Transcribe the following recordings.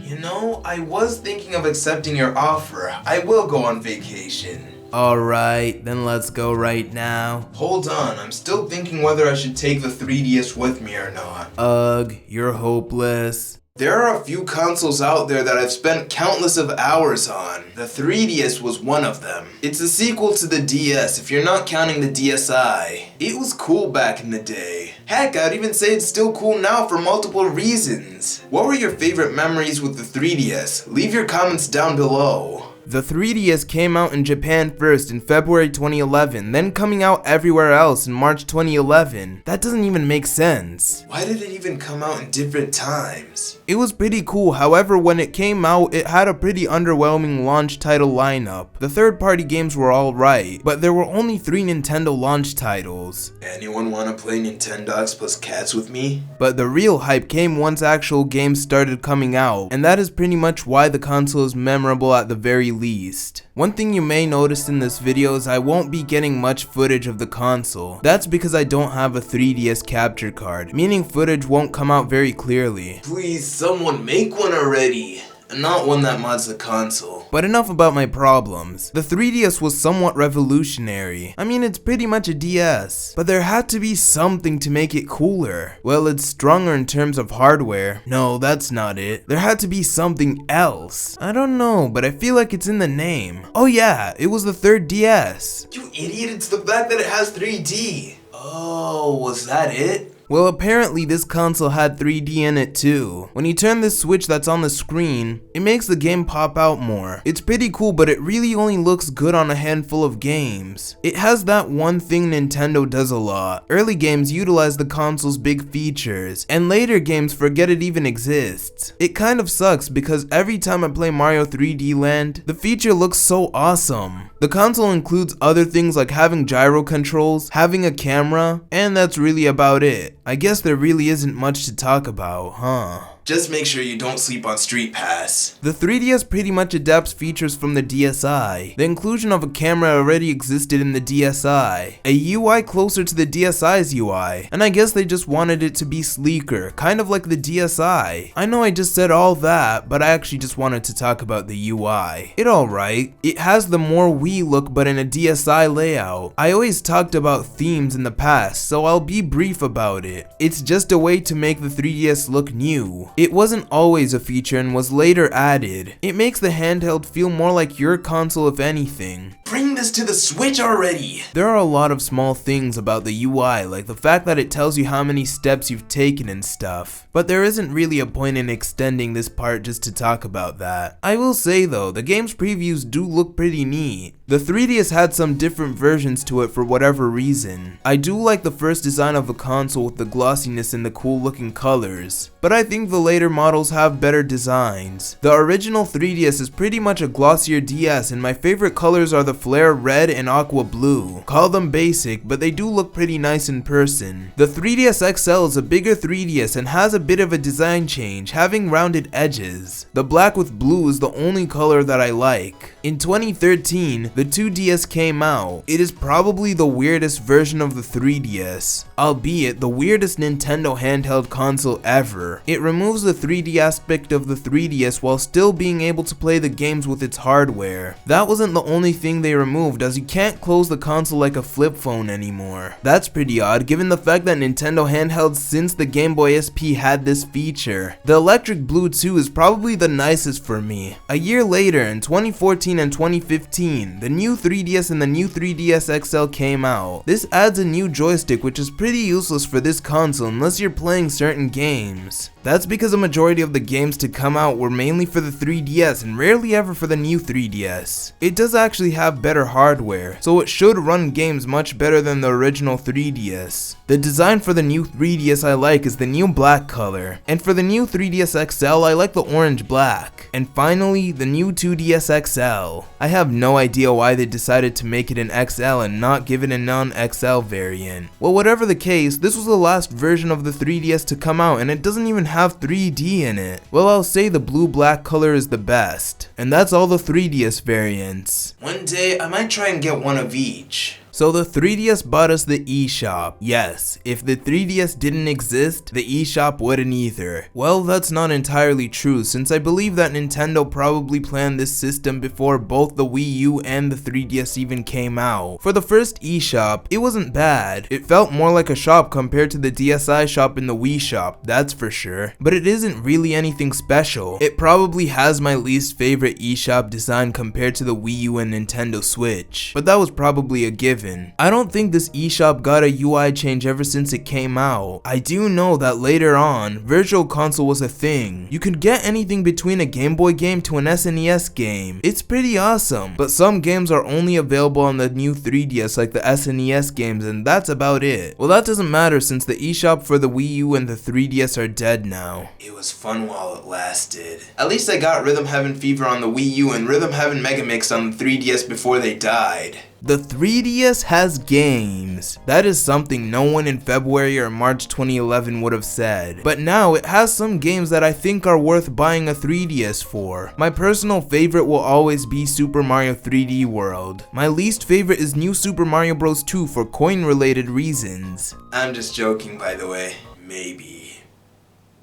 You know, I was thinking of accepting your offer. I will go on vacation. Alright, then let's go right now. Hold on, I'm still thinking whether I should take the 3DS with me or not. Ugh, you're hopeless. There are a few consoles out there that I've spent countless of hours on. The 3DS was one of them. It's a sequel to the DS if you're not counting the DSi. It was cool back in the day. Heck, I'd even say it's still cool now for multiple reasons. What were your favorite memories with the 3DS? Leave your comments down below. The 3DS came out in Japan first in February 2011, then coming out everywhere else in March 2011. That doesn't even make sense. Why did it even come out in different times? It was pretty cool, however when it came out, it had a pretty underwhelming launch title lineup. The third-party games were alright, but there were only 3 Nintendo launch titles. Anyone wanna play Nintendogs plus Cats with me? But the real hype came once actual games started coming out, and that is pretty much why the console is memorable at the very least. One thing you may notice in this video is I won't be getting much footage of the console. That's because I don't have a 3DS capture card, meaning footage won't come out very clearly. Please, someone make one already. And not one that mods the console. But enough about my problems. The 3DS was somewhat revolutionary. I mean, it's pretty much a DS, but there had to be something to make it cooler. Well, it's stronger in terms of hardware. No, that's not it. There had to be something else. I don't know, but I feel like it's in the name. Oh yeah, it was the third DS. You idiot, it's the fact that it has 3D. Oh, was that it? Well, apparently this console had 3D in it too. When you turn this switch that's on the screen, it makes the game pop out more. It's pretty cool, but it really only looks good on a handful of games. It has that one thing Nintendo does a lot. Early games utilize the console's big features, and later games forget it even exists. It kind of sucks because every time I play Mario 3D Land, the feature looks so awesome. The console includes other things like having gyro controls, having a camera, and that's really about it. I guess there really isn't much to talk about, huh? Just make sure you don't sleep on StreetPass. The 3DS pretty much adapts features from the DSi. The inclusion of a camera already existed in the DSi, a UI closer to the DSi's UI, and I guess they just wanted it to be sleeker, kind of like the DSi. I know I just said all that, but I actually just wanted to talk about the UI. It's alright. It has the more Wii look but in a DSi layout. I always talked about themes in the past, so I'll be brief about it. It's just a way to make the 3DS look new. It wasn't always a feature and was later added. It makes the handheld feel more like your console if anything. Bring this to the Switch already! There are a lot of small things about the UI, like the fact that it tells you how many steps you've taken and stuff. But there isn't really a point in extending this part just to talk about that. I will say though, the game's previews do look pretty neat. The 3DS had some different versions to it for whatever reason. I do like the first design of the console with the glossiness and the cool looking colors, but I think the later models have better designs. The original 3DS is pretty much a glossier DS and my favorite colors are the flare red and aqua blue. Call them basic, but they do look pretty nice in person. The 3DS XL is a bigger 3DS and has a bit of a design change, having rounded edges. The black with blue is the only color that I like. In 2013, the 2DS came out. It is probably the weirdest version of the 3DS, albeit the weirdest Nintendo handheld console ever. It removes the 3D aspect of the 3DS while still being able to play the games with its hardware. That wasn't the only thing they removed, as you can't close the console like a flip phone anymore. That's pretty odd given the fact that Nintendo handhelds since the Game Boy SP had this feature. The electric blue 2 is probably the nicest for me. A year later, in 2014 and 2015, the new 3DS and the new 3DS XL came out. This adds a new joystick, which is pretty useless for this console unless you're playing certain games. That's because a majority of the games to come out were mainly for the 3DS and rarely ever for the new 3DS. It does actually have better hardware, so it should run games much better than the original 3DS. The design for the new 3DS I like is the new black color, and for the new 3DS XL I like the orange black, and finally the new 2DS XL. I have no idea why they decided to make it an XL and not give it a non-XL variant. Well, whatever the case, this was the last version of the 3DS to come out and it doesn't even have 3D in it. Well, I'll say the blue-black color is the best, and that's all the 3DS variants. One day I might try and get one of each. So the 3DS bought us the eShop. Yes, if the 3DS didn't exist, the eShop wouldn't either. Well, that's not entirely true, since I believe that Nintendo probably planned this system before both the Wii U and the 3DS even came out. For the first eShop, it wasn't bad. It felt more like a shop compared to the DSi shop in the Wii shop, that's for sure. But it isn't really anything special. It probably has my least favorite eShop design compared to the Wii U and Nintendo Switch, but that was probably a given. I don't think this eShop got a UI change ever since it came out. I do know that later on, Virtual Console was a thing. You could get anything between a Game Boy game to an SNES game. It's pretty awesome, but some games are only available on the new 3DS like the SNES games, and that's about it. Well, that doesn't matter since the eShop for the Wii U and the 3DS are dead now. It was fun while it lasted. At least I got Rhythm Heaven Fever on the Wii U and Rhythm Heaven Megamix on the 3DS before they died. The 3DS has games. That is something no one in February or March 2011 would have said. But now it has some games that I think are worth buying a 3DS for. My personal favorite will always be Super Mario 3D World. My least favorite is New Super Mario Bros. 2 for coin-related reasons. I'm just joking, by the way. Maybe.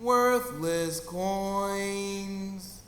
Worthless coins.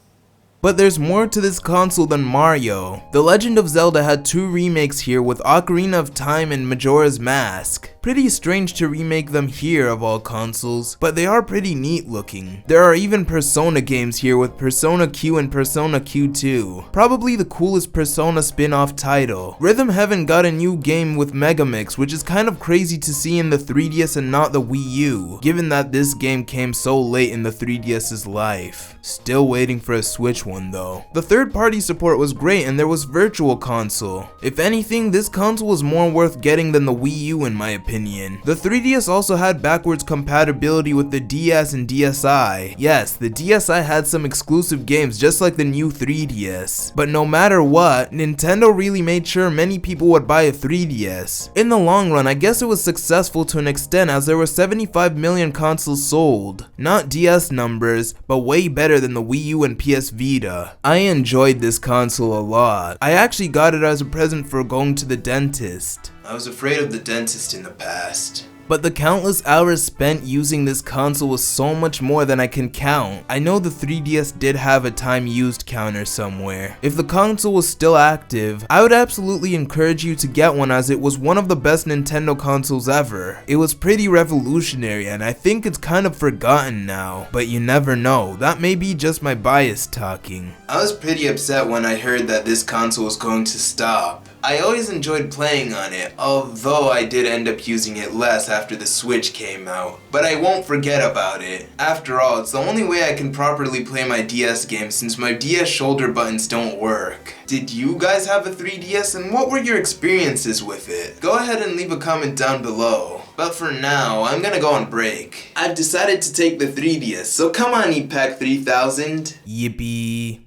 But there's more to this console than Mario. The Legend of Zelda had 2 remakes here with Ocarina of Time and Majora's Mask. Pretty strange to remake them here of all consoles, but they are pretty neat looking. There are even Persona games here with Persona Q and Persona Q2. Probably the coolest Persona spin-off title. Rhythm Heaven got a new game with Megamix, which is kind of crazy to see in the 3DS and not the Wii U, given that this game came so late in the 3DS's life. Still waiting for a Switch one though. The third-party support was great and there was Virtual Console. If anything, this console was more worth getting than the Wii U in my opinion. The 3DS also had backwards compatibility with the DS and DSi. Yes, the DSi had some exclusive games just like the new 3DS. But no matter what, Nintendo really made sure many people would buy a 3DS. In the long run, I guess it was successful to an extent as there were 75 million consoles sold. Not DS numbers, but way better than the Wii U and PS Vita. I enjoyed this console a lot. I actually got it as a present for going to the dentist. I was afraid of the dentist in the past. But the countless hours spent using this console was so much more than I can count. I know the 3DS did have a time used counter somewhere. If the console was still active, I would absolutely encourage you to get one as it was one of the best Nintendo consoles ever. It was pretty revolutionary and I think it's kind of forgotten now. But you never know, that may be just my bias talking. I was pretty upset when I heard that this console was going to stop. I always enjoyed playing on it, although I did end up using it less after the Switch came out. But I won't forget about it. After all, it's the only way I can properly play my DS games since my DS shoulder buttons don't work. Did you guys have a 3DS and what were your experiences with it? Go ahead and leave a comment down below. But for now, I'm gonna go on break. I've decided to take the 3DS, so come on EPAC 3000. Yippee.